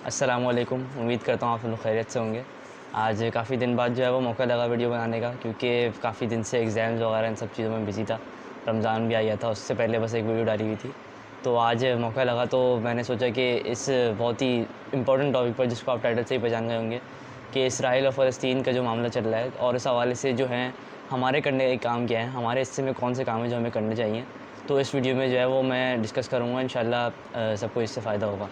अस्सलामुअलैकुम। उम्मीद करता हूँ आप लोग खैरियत से होंगे। आज काफ़ी दिन बाद जो है वो मौका लगा वीडियो बनाने का, क्योंकि काफ़ी दिन से एग्ज़ाम्स वगैरह इन सब चीज़ों में बिज़ी था। रमज़ान भी आ गया था, उससे पहले बस एक वीडियो डाली हुई थी। तो आज मौका लगा तो मैंने सोचा कि इस बहुत ही इम्पोर्टेंट टॉपिक पर, जिसको आप टाइटल से ही पहचान गए होंगे, कि इसराइल और फ़लस्तीन का जो मामला चल रहा है और इस हवाले से जो है हमारे करने के काम क्या है, हमारे हिस्से में कौन से काम हैं जो हमें करने चाहिए। तो इस वीडियो में जो है वो मैं डिस्कस करूँगा। इंशाल्लाह सबको इससे फ़ायदा होगा।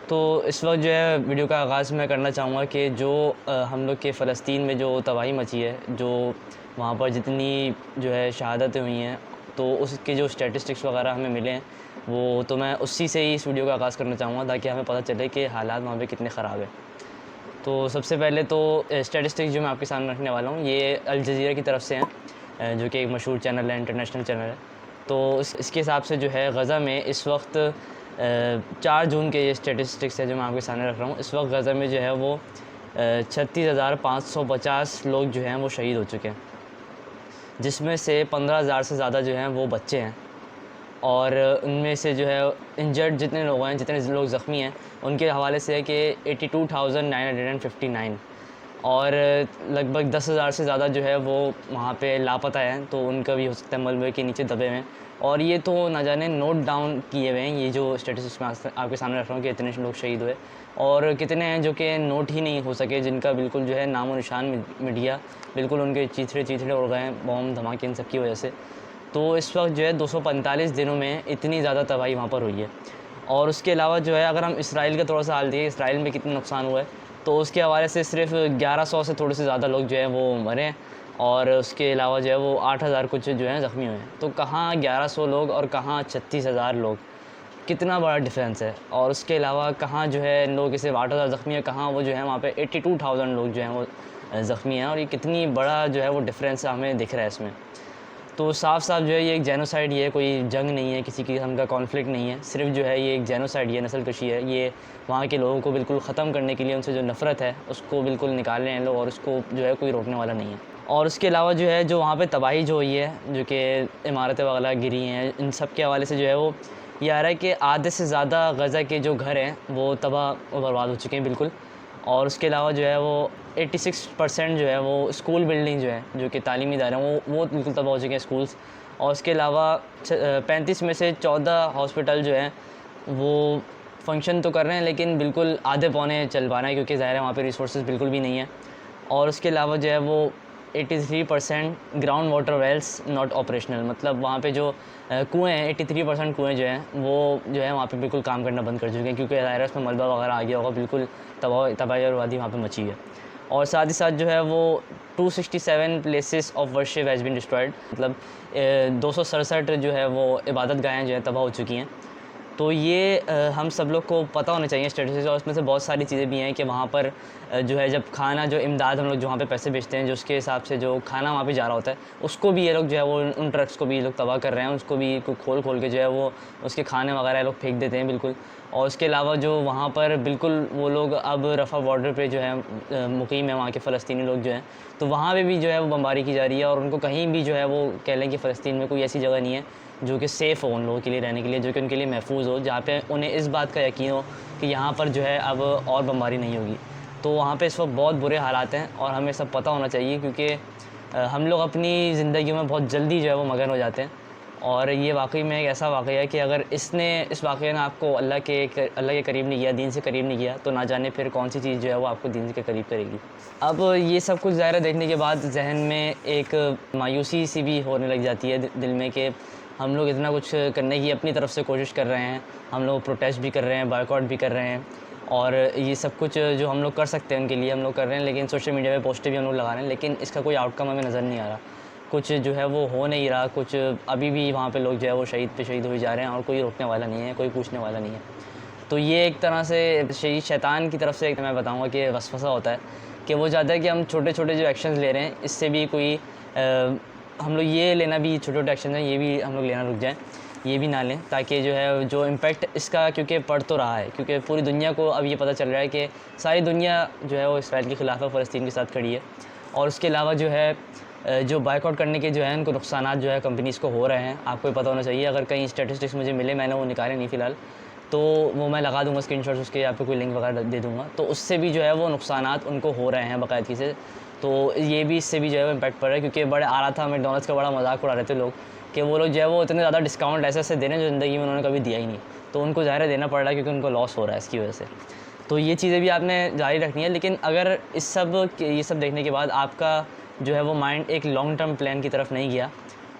तो इस वक्त जो है वीडियो का आगाज़ मैं करना चाहूँगा कि जो हम लोग के फ़लस्तीन में जो तबाही मची है, जो वहाँ पर जितनी जो है शहादतें हुई हैं, तो उसके जो स्टैटिस्टिक्स वगैरह हमें मिले हैं, वो तो मैं उसी से ही इस वीडियो का आगाज़ करना चाहूँगा, ताकि हमें पता चले कि हालात वहाँ पे कितने ख़राब हैं। तो सबसे पहले तो स्टैटिस्टिक्स जो मैं आपके सामने रखने वाला हूँ, ये अल जज़ीरा की तरफ से हैं, जो कि एक मशहूर चैनल है, इंटरनेशनल चैनल है। तो इसके हिसाब से जो है गज़ा में इस वक्त 4 जून के ये स्टैटिस्टिक्स है जो मैं आपके सामने रख रहा हूँ। इस वक्त गज़ा में जो है वो 36,550 लोग जो हैं वो शहीद हो चुके हैं, जिसमें से 15,000 से ज़्यादा जो हैं वो बच्चे हैं। और उनमें से जो है इंजर्ड जितने लोग हैं, जितने लोग ज़ख्मी हैं, उनके हवाले से है कि 82,959 और लगभग 10,000 से ज़्यादा जो है वो वहाँ पे लापता हैं। तो उनका भी हो सकता है मलबे के नीचे दबे हुए हैं। और ये तो ना जाने नोट डाउन किए हुए हैं, ये जो स्टैटिस्टिक्स मैं आपके सामने रख रहा हूँ कि इतने लोग शहीद हुए, और कितने हैं जो कि नोट ही नहीं हो सके, जिनका बिल्कुल जो है नामो निशान मिट गया, बिल्कुल उनके चीथड़े उड़ गए हैं बम धमाके इन सब की वजह से। तो इस वक्त जो है 245 दिनों में इतनी ज़्यादा तबाही वहाँ पर हुई है। और उसके अलावा जो है अगर हम इसराइल का थोड़ा सा हाल देखें, इसराइल में कितना नुकसान हुआ है, तो उसके हवाले से सिर्फ 1100 से थोड़े से ज़्यादा लोग जो हैं वो मरे हैं, और उसके अलावा जो है वो 8,000 कुछ जो हैं ज़ख्मी हुए हैं। तो कहाँ 1100 लोग और कहाँ 36,000 लोग, कितना बड़ा डिफरेंस है। और उसके अलावा कहाँ जो है लोग सिर्फ 8,000 ज़ख्मी है, कहाँ वो जो है वहाँ पे 82,000 लोग जो हैं वो ज़ख्मी हैं। और ये कितनी बड़ा जो है वो डिफरेंस हमें दिख रहा है इसमें। तो साफ-साफ जो है ये एक जेनोसाइड ही है, कोई जंग नहीं है, किसी किस्म का कॉन्फ्लिक्ट नहीं है। सिर्फ़ जो है ये एक जेनोसाइड ही है, नस्लकशी है। ये वहाँ के लोगों को बिल्कुल ख़त्म करने के लिए, उनसे जो नफ़रत है उसको बिल्कुल निकाल रहे हैं लोग, और उसको जो है कोई रोकने वाला नहीं है। और उसके अलावा जो है जो वहाँ पे तबाही जो हुई है, जो कि इमारतें वगैरह गिरी हैं, इन सब के हवाले से जो है वो ये आ रहा है कि आधे से ज़्यादा गज़ा के जो घर हैं वो तबाह और बर्बाद हो चुके हैं बिल्कुल। और उसके अलावा जो है वो 86% जो है वो स्कूल बिल्डिंग जो है, जो कि तालीमी इदारे हैं, वो बिल्कुल तबाह हो चुके हैं स्कूल्स। और उसके अलावा 35 में से 14 हॉस्पिटल जो हैं वो फ़ंक्शन तो कर रहे हैं, लेकिन बिल्कुल आधे पौने चल पा रहे हैं, क्योंकि ज़ाहिर है वहाँ पे रिसोर्सेज़ बिल्कुल भी नहीं है। और उसके अलावा जो है वो 83% ground water wells not operational, मतलब वहाँ पे जो कुएँ हैं, 83% कुएँ जो हैं वो जो है वहाँ पे बिल्कुल काम करना बंद कर चुके हैं, क्योंकि ज़ाहिर है उसमें मलबा वगैरह आ गया होगा, बिल्कुल तबाही और बर्बादी वहाँ पे मची है। और साथ ही साथ जो है वो 267 places of worship has been destroyed, मतलब 267 जो है वो इबादत गाहें जो है तबाह हो चुकी हैं। तो ये हम सब लोग को पता होना चाहिए स्टैटिस्टिक्स, और उसमें से बहुत सारी चीज़ें भी हैं कि वहाँ पर जो है जब खाना, जो इमदाद हम लोग जो वहाँ पे पैसे भेजते हैं, जो उसके हिसाब से जो खाना वहाँ पे जा रहा होता है, उसको भी ये लोग जो है वो उन ट्रक्स को भी ये लोग तबाह कर रहे हैं, उसको भी खोल खोल के जो है वो उसके खाने वगैरह ये लोग फेंक देते हैं बिल्कुल। और उसके अलावा जो वहाँ पर बिल्कुल वो लोग अब रफ़ा बॉर्डर पे जो है मुकीम है वहाँ के फ़लस्तीनी लोग जो हैं, तो वहाँ पे भी जो है वो बमबारी की जा रही है, और उनको कहीं भी जो है वो कह लें कि फ़लस्तीन में कोई ऐसी जगह नहीं है जो कि सेफ़ हो उन लोगों के लिए रहने के लिए, जो कि उनके लिए महफूज़ हो, जहाँ पे उन्हें इस बात का यकीन हो कि यहाँ पर जो है अब और बमबारी नहीं होगी। तो वहाँ पे इस वक्त बहुत बुरे हालात हैं, और हमें सब पता होना चाहिए, क्योंकि हम लोग अपनी ज़िंदगी में बहुत जल्दी जो है वो मगन हो जाते हैं। और ये वाक़ई में एक ऐसा वाक़या है कि अगर इस वाक़ये ने आपको अल्लाह के करीब नहीं किया, दीन से करीब नहीं किया, तो ना जाने फिर कौन सी चीज़ जो है वो आपको दीन के करीब करेगी। अब ये सब कुछ ज़ाहिर है देखने के बाद ज़हन में एक मायूसी सी भी होने लग जाती है दिल में, कि हम लोग इतना कुछ करने की अपनी तरफ से कोशिश कर रहे हैं, हम लोग प्रोटेस्ट भी कर रहे हैं, बॉयकॉट भी कर रहे हैं, और ये सब कुछ जो हम लोग कर सकते हैं उनके लिए हम लोग कर रहे हैं, लेकिन सोशल मीडिया पे पोस्टें भी हम लोग लगा रहे हैं, लेकिन इसका कोई आउटकम हमें नज़र नहीं आ रहा। कुछ जो है वो हो नहीं रहा, कुछ अभी भी वहाँ पे लोग जो है वो शहीद पे शहीद हुए जा रहे हैं, और कोई रोकने वाला नहीं है, कोई पूछने वाला नहीं है। तो ये एक तरह से शैतान की तरफ से एक मैं बताऊँगा कि वसवसा होता है, कि वो चाहता है कि हम छोटे-छोटे जो एक्शंस ले रहे हैं, इससे भी कोई हम लोग ये लेना भी, छोटे-छोटे एक्शन हैं ये भी हम लोग लेना रुक जाएँ, ये भी ना लें, ताकि जो है जो इम्पैक्ट इसका, क्योंकि पड़ तो रहा है, क्योंकि पूरी दुनिया को अब ये पता चल रहा है कि सारी दुनिया जो है वो इसराइल के ख़िलाफ़ है, फ़लस्तीन के साथ खड़ी है। और उसके अलावा जो है जो बायकॉट करने के जो है उनको नुकसानात जो है कंपनीज़ को हो रहे हैं, आपको ये पता होना चाहिए। अगर कहीं स्टैटिस्टिक्स मुझे मिले, मैंने वो निकाले नहीं फ़िलहाल, तो वो मैं लगा दूँगा स्क्रीनशॉट्स उसके, या फिर कोई लिंक वगैरह दे दूँगा। तो उससे भी जो है वो नुकसानात उनको हो रहे हैं बाकायदगी से। तो ये भी, इससे भी जो है वो इम्पैक्ट पड़ रहा है, क्योंकि बड़े आ रहा था मैकडॉनल्ड्स का बड़ा मज़ाक उड़ा रहे थे लोग कि वो लोग जो है वो इतने ज़्यादा डिस्काउंट ऐसे दे रहे हैं जो ज़िंदगी में उन्होंने कभी दिया ही नहीं। तो उनको ज़ाहिर है देना पड़ रहा है, क्योंकि उनको लॉस हो रहा है इसकी वजह से। तो ये चीज़ें भी आपने जारी रखनी है। लेकिन अगर ये सब देखने के बाद आपका जो है वो माइंड एक लॉन्ग टर्म प्लान की तरफ नहीं गया,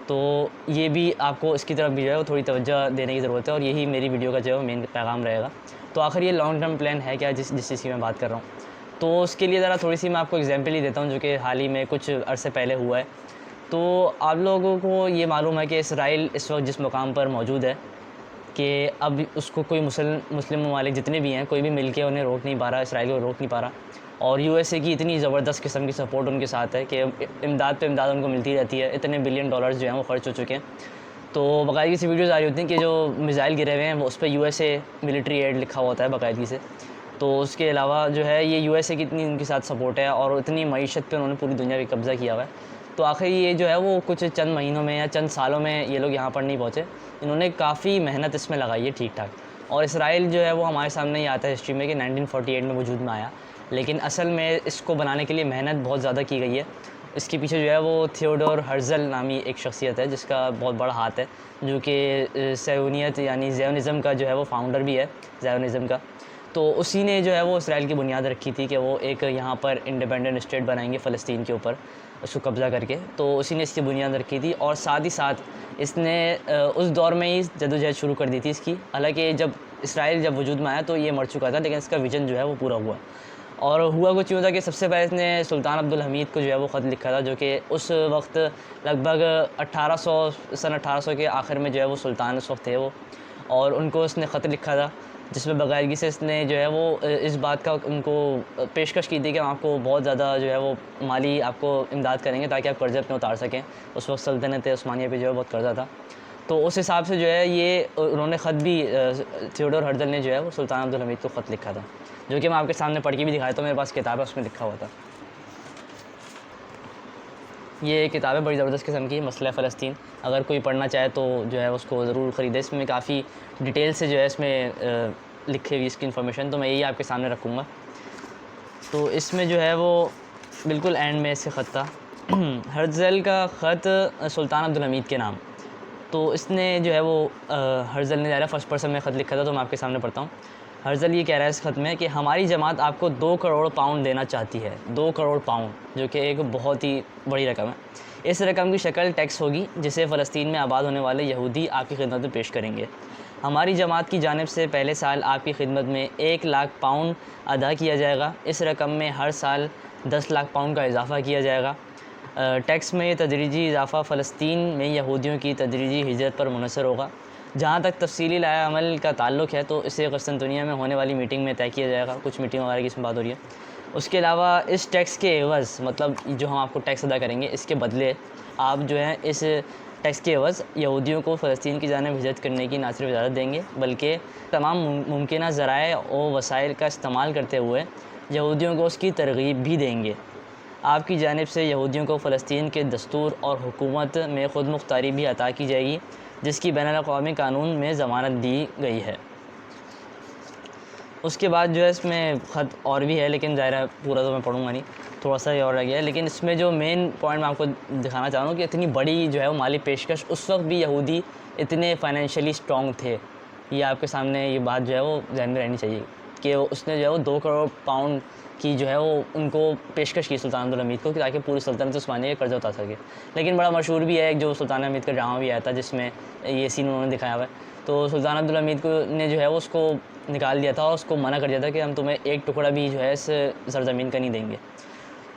तो ये भी आपको इसकी तरफ भी जो है वो थोड़ी तवज्जो देने की ज़रूरत है, और यही मेरी वीडियो का जो है वो मेन पैगाम रहेगा। तो आखिर ये लॉन्ग टर्म प्लान है क्या, जिस चीज़ की मैं बात कर रहा हूँ? तो उसके लिए ज़रा थोड़ी सी मैं आपको एग्जांपल ही देता हूँ, जो कि हाल ही में कुछ अरसे पहले हुआ है। तो आप लोगों को ये मालूम है कि इसराइल इस वक्त जिस मुकाम पर मौजूद है, कि अब उसको कोई मुस्लिम ममालिक जितने भी हैं, कोई भी मिल के उन्हें रोक नहीं पा रहा, इसराइल को रोक नहीं पा रहा। और यूएसए की इतनी ज़बरदस्त किस्म की सपोर्ट उनके साथ है कि इमदाद पे इमदाद उनको मिलती रहती है। इतने बिलियन डॉलर्स जो हैं वो खर्च हो चुके हैं। तो बाकायदगी से वीडियोज़ आ रही होती हैं कि जो मिसाइल गिरे हुए हैं वो उस पर यूएसए मिलिट्री एड लिखा होता है बाकायदगी से। तो उसके अलावा जो है ये यूएसए की इतनी उनके साथ सपोर्ट है, और इतनी मईशत पे उन्होंने पूरी दुनिया पे कब्ज़ा किया हुआ है। तो आखिर ये जो है वो कुछ चंद महीनों में या चंद सालों में ये लोग यहाँ पर नहीं पहुँचे। इन्होंने काफ़ी मेहनत इसमें लगाई है ठीक ठाक। और इसराइल जो है वो हमारे सामने ही आता है हिस्ट्री में कि 1948 में वजूद में आया, लेकिन असल में इसको बनाने के लिए मेहनत बहुत ज़्यादा की गई है। इसके पीछे जो है वो थियोडोर हर्ज़ल नामी एक शख्सियत है जिसका बहुत बड़ा हाथ है, जो कि सयूनियत यानी ज़ियोनिज़्म का जो है वो फाउंडर भी है, ज़ियोनिज़्म का। तो उसी ने जो है वो इसराइल की बुनियाद रखी थी कि वो एक यहाँ पर इंडिपेंडेंट स्टेट बनाएंगे फ़लस्तीन के ऊपर, उसको कब्ज़ा करके। तो उसी ने इसकी बुनियाद रखी थी, और साथ ही साथ इसने उस दौर में ही जद्दोजहद शुरू कर दी थी इसकी। हालांकि जब इसराइल जब वजूद में आया तो ये मर चुका था, लेकिन इसका विज़न जो है वो पूरा हुआ। और हुआ कुछ यूँ था कि सबसे पहले इसने सुल्तान अब्दुल हमीद को जो है वो ख़त लिखा था, जो कि उस वक्त लगभग 1800 के आखिर में जो है वो सुल्तान उस वक्त थे वो। और उनको उसने ख़त लिखा था, जिसमें बाकायदगी से इसने जो है वो इस बात का उनको पेशकश की थी कि हम आपको बहुत ज़्यादा जो है वो माली आपको इमदाद करेंगे, ताकि आप कर्ज़े अपने उतार सकें। उस वक्त सल्तनत उस्मानिया पे जो है बहुत कर्ज़ा था। तो उस हिसाब से जो है ये उन्होंने ख़त भी थियोडोर हर्ज़ल ने जो है वो सुल्तान अब्दुल हमीद को ख़त लिखा था, जो कि मैं आपके सामने पढ़ के भी दिखाया। तो मेरे पास किताब है, उसमें लिखा हुआ था। ये किताब है बड़ी ज़बरदस्त किस्म की, मसला फ़लस्तीन। अगर कोई पढ़ना चाहे तो जो है उसको ज़रूर ख़रीदे। इसमें काफ़ी डिटेल से जो है इसमें लिखी हुई इसकी इन्फॉर्मेशन, तो मैं यही आपके सामने रखूँगा। तो इसमें जो है वो बिल्कुल एंड में इससे ख़त था हर्ज़ल का ख़त सुल्तान अब्दुल हमीद के नाम। तो इसने जो है वो हर्ज़ल ने ज़ाहिर फर्स्ट पर्सन में ख़त लिखा था, तो मैं आपके सामने पढ़ता हूँ। हर्ज़ल ये कह रहा है इस ख़त में कि हमारी जमात आपको 2 करोड़ पाउंड देना चाहती है। 2 करोड़ पाउंड, जो कि एक बहुत ही बड़ी रकम है। इस रकम की शक्ल टैक्स होगी, जिसे फ़लस्तीन में आबाद होने वाले यहूदी आपकी खिदमत में पेश करेंगे। हमारी जमात की जानिब से पहले साल आपकी खिदमत में 1 लाख पाउंड अदा किया जाएगा। इस रकम में हर साल 10 लाख पाउंड का इजाफ़ा किया जाएगा। टैक्स में तदरीजी इजाफ़ा फ़लस्तीन में यहूदियों की तदरीजी हिजरत पर मुनहसर होगा। जहाँ तक तफसीली लाया अमल का ताल्लुक़ है, तो इसे क़ुस्तुनतुनिया में होने वाली मीटिंग में तय किया जाएगा। कुछ मीटिंग वगैरह की इसमें बात हो रही है। उसके अलावा इस टैक्स के एवज़, मतलब जो हम आपको टैक्स अदा करेंगे, इसके बदले आप जो है इस टैक्स के एवज़ यहूदियों को फ़लस्तीन की जानिब हिजरत करने की ना सिर्फ इजाज़त देंगे, बल्कि तमाम मुमकिन ज़राए और वसाइल का इस्तेमाल करते हुए यहूदियों को उसकी तरग़ीब भी देंगे। आपकी जानिब से यहूदियों को फ़लस्तीन के दस्तूर और हुकूमत में ख़ुद मुख्तारी भी अता की जाएगी, जिसकी बैनुल-अक़वामी कानून में ज़मानत दी गई है। उसके बाद जो है इसमें ख़त और भी है, लेकिन ज़ाहिर है पूरा तो मैं पढ़ूँगा नहीं, थोड़ा सा ही और रह गया है। लेकिन इसमें जो मेन पॉइंट मैं आपको दिखाना चाह रहा हूँ कि इतनी बड़ी जो है वो माली पेशकश, उस वक्त भी यहूदी इतने फ़ाइनेंशियली स्ट्रॉन्ग थे। ये आपके सामने ये बात जो है वो ज़हन में रहनी चाहिए कि उसने जो है वो 2 करोड़ पाउंड की जो है वो उनको पेशकश की सुल्तान अब्दुल हमीद को, ताकि पूरी सल्तनत उस्मानिया का कर्ज़ा उतार सके। लेकिन बड़ा मशहूर भी है जो सुल्तान हमीद का ड्रामा भी आया था, जिसमें ये सीन उन्होंने दिखाया हुआ है। तो सुल्तान अब्दुल हमीद को ने जो है वो उसको निकाल दिया था, और उसको मना कर दिया था कि हम तुम्हें एक टुकड़ा भी जो है इस सरज़मीन का नहीं देंगे।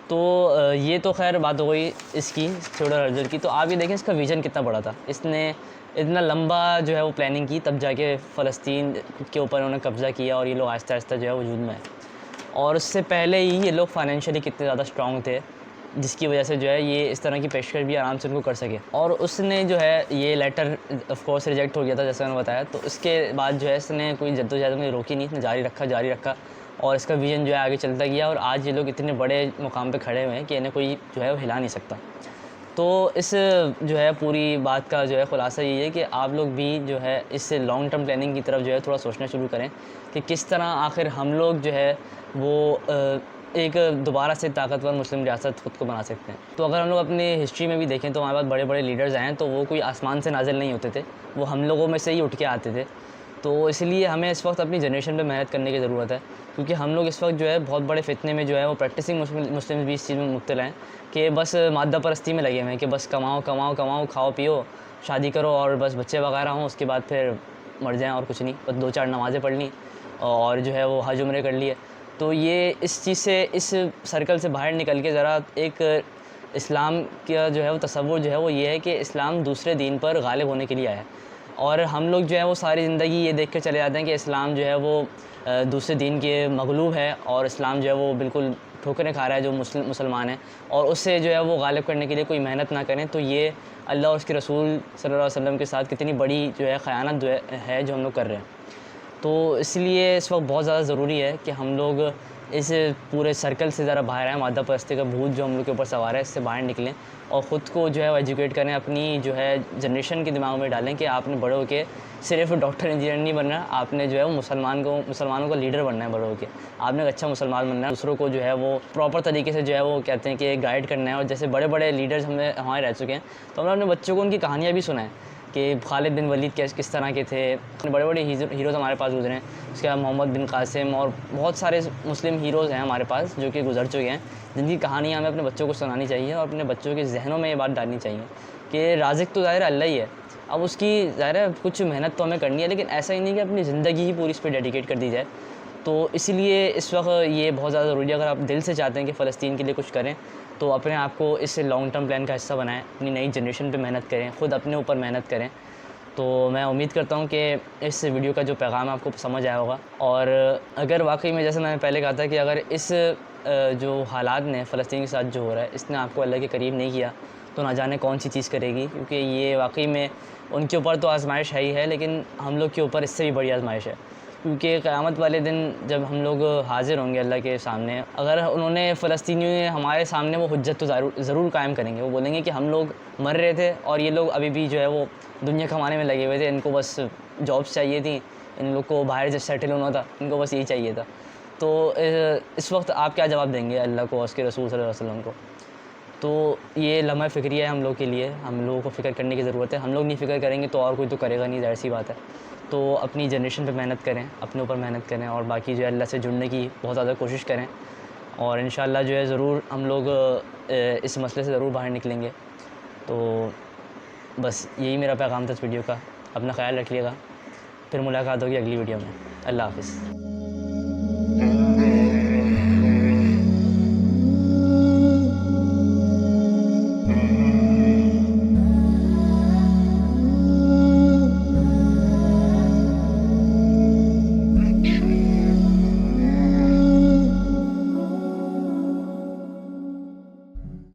तो ये तो खैर बात हो गई इसकी थियोडोर हर्ज़ल की। तो आप ये देखें इसका विज़न कितना बड़ा था। इसने इतना लंबा जो है वो प्लानिंग की, तब जाके फ़लस्तीन के ऊपर उन्होंने कब्ज़ा किया, और ये लोग आहिस्ता आहिस्ता जो है वजूद में आए। और उससे पहले ही ये लोग फ़ाइनेंशियली कितने ज़्यादा स्ट्रॉन्ग थे, जिसकी वजह से जो है ये इस तरह की पेशकश भी आराम से उनको कर सके। और उसने जो है ये लेटर ऑफ़ कोर्स रिजेक्ट हो गया था, जैसे मैंने बताया। तो इसके बाद जो है इसने कोई जद्दोजहद में रोकी नहीं, इसने जारी रखा, और इसका विज़न जो है आगे चलता गया। और आज ये लोग इतने बड़े मुकाम पे खड़े हुए हैं कि इन्हें कोई जो है वो हिला नहीं सकता। तो इस जो है पूरी बात का जो है ख़ुलासा यही है कि आप लोग भी जो है इस लॉन्ग टर्म प्लानिंग की तरफ जो है थोड़ा सोचना शुरू करें कि किस तरह आखिर हम लोग जो है वो एक दोबारा से ताकतवर मुस्लिम रियासत ख़ुद को बना सकते हैं। तो अगर हम लोग अपनी हिस्ट्री में भी देखें तो हमारे पास बड़े बड़े लीडर्स आए हैं, तो वो कोई आसमान से नाजिल नहीं होते थे, वो हम लोगों में से ही उठ के आते थे। तो इसलिए हमें इस वक्त अपनी जनरेशन पे मेहनत करने की ज़रूरत है, क्योंकि हम लोग इस वक्त जो है बहुत बड़े फितने में जो है वो प्रैक्टिसिंग मुस्लिम भी इस चीज़ में मुब्तला हैं कि बस मादा परस्ती में लगे हुए हैं कि बस कमाओ कमाओ कमाओ, खाओ पियो, शादी करो और बस बच्चे वगैरह हों, उसके बाद फिर मर जाएँ और कुछ नहीं, बस 2-4 नमाज़ें पढ़ लीं और जो है वो हज उम्रे कर लिए। तो ये इस चीज़ से, इस सर्कल से बाहर निकल के ज़रा एक इस्लाम का जो है वो तसव्वुर जो है वो ये है कि इस्लाम दूसरे दीन पर गालिब होने के लिए आया है। और हम लोग जो है वो सारी ज़िंदगी ये देख कर चले जाते हैं कि इस्लाम जो है वो दूसरे दीन के मगलूब है और इस्लाम जो है वो बिल्कुल ठोकरें खा रहा है जो मुसलमान हैं, और उससे जो है वो गालिब करने के लिए कोई मेहनत ना करें। तो ये अल्लाह और उसके रसूल सल्लल्लाहु अलैहि वसल्लम के साथ कितनी बड़ी जो है ख़यानत जो है जो हम लोग कर रहे हैं। तो इसलिए इस वक्त बहुत ज़्यादा ज़रूरी है कि हम लोग इस पूरे सर्कल से ज़रा बाहर आएँ, मादा परस्ती का भूत जो हम लोग के ऊपर सवार है इससे बाहर निकलें और ख़ुद को जो है वो एजुकेट करें, अपनी जो है जनरेशन के दिमाग में डालें कि आपने बड़े होके सिर्फ डॉक्टर इंजीनियर नहीं बनना, आपने जो है वो मुसलमानों का लीडर बनना है बड़े होके। आपने एक अच्छा मुसलमान बनना है, दूसरों को जो है वो प्रॉपर तरीके से जो है वो कहते हैं कि गाइड करना है। और जैसे बड़े बड़े लीडर्स हमारे रह चुके हैं, तो हमने अपने बच्चों को उनकी कहानियाँ भी सुनाएं कि खालिद बिन वलीद किस तरह के थे, बड़े बड़े हीरोज़ हमारे पास गुजरे हैं। उसके बाद मोहम्मद बिन कासिम और बहुत सारे मुस्लिम हीरोज़ हैं हमारे पास जो कि गुजर चुके हैं, जिनकी कहानियाँ हमें अपने बच्चों को सुनानी चाहिए और अपने बच्चों के जहनों में ये बात डालनी चाहिए कि राज़िक तो ज़ाहिर अल्लाह ही है। अब उसकी ज़ाहिर है कुछ मेहनत तो हमें करनी है, लेकिन ऐसा ही नहीं कि अपनी ज़िंदगी ही पूरी इस पे डेडिकेट कर दी जाए। तो इसीलिए इस वक्त ये बहुत ज़्यादा ज़रूरी है, अगर आप दिल से चाहते हैं कि फ़लस्तीन के लिए कुछ करें तो अपने आप को इस लॉन्ग टर्म प्लान का हिस्सा बनाएं, अपनी नई जनरेशन पे मेहनत करें, ख़ुद अपने ऊपर मेहनत करें। तो मैं उम्मीद करता हूँ कि इस वीडियो का जो पैगाम है आपको समझ आया होगा। और अगर वाकई में, जैसे मैंने पहले कहा था, कि अगर इस जो हालात ने फ़लस्तीन के साथ जो हो रहा है इसने आपको अल्लाह के करीब नहीं किया, तो ना जाने कौन सी चीज़ करेगी, क्योंकि ये वाकई में उनके ऊपर तो आजमाइश है ही है, लेकिन हम लोग के ऊपर इससे भी बड़ी आजमाइश है। क्योंकि क़यामत वाले दिन जब हम लोग हाज़िर होंगे अल्लाह के सामने, अगर उन्होंने फ़लस्तीनियों ने हमारे सामने वो हुज्जत तो ज़रूर कायम करेंगे। वो बोलेंगे कि हम लोग मर रहे थे और ये लोग अभी भी जो है वो दुनिया कमाने में लगे हुए थे, इनको बस जॉब्स चाहिए थी, इन लोग को बाहर सेटल होना था, इनको बस यही चाहिए था। तो इस वक्त आप क्या जवाब देंगे अल्लाह को और उसके रसूल सल्लल्लाहु अलैहि वसल्लम को? तो ये लम्हा फ़िक्रिया है हम लोग के लिए, हम लोगों को फ़िक्र करने की ज़रूरत है। हम लोग नहीं फ़िक्र करेंगे तो और कोई तो करेगा नहीं, ज़ाहिर सी बात है। तो अपनी जनरेशन पे मेहनत करें, अपने ऊपर मेहनत करें और बाकी जो है अल्लाह से जुड़ने की बहुत ज़्यादा कोशिश करें, और इंशाअल्लाह जो है ज़रूर हम लोग इस मसले से ज़रूर बाहर निकलेंगे। तो बस यही मेरा पैगाम था इस वीडियो का। अपना ख़्याल रखिएगा, फिर मुलाकात होगी अगली वीडियो में। अल्लाह हाफ़िज़।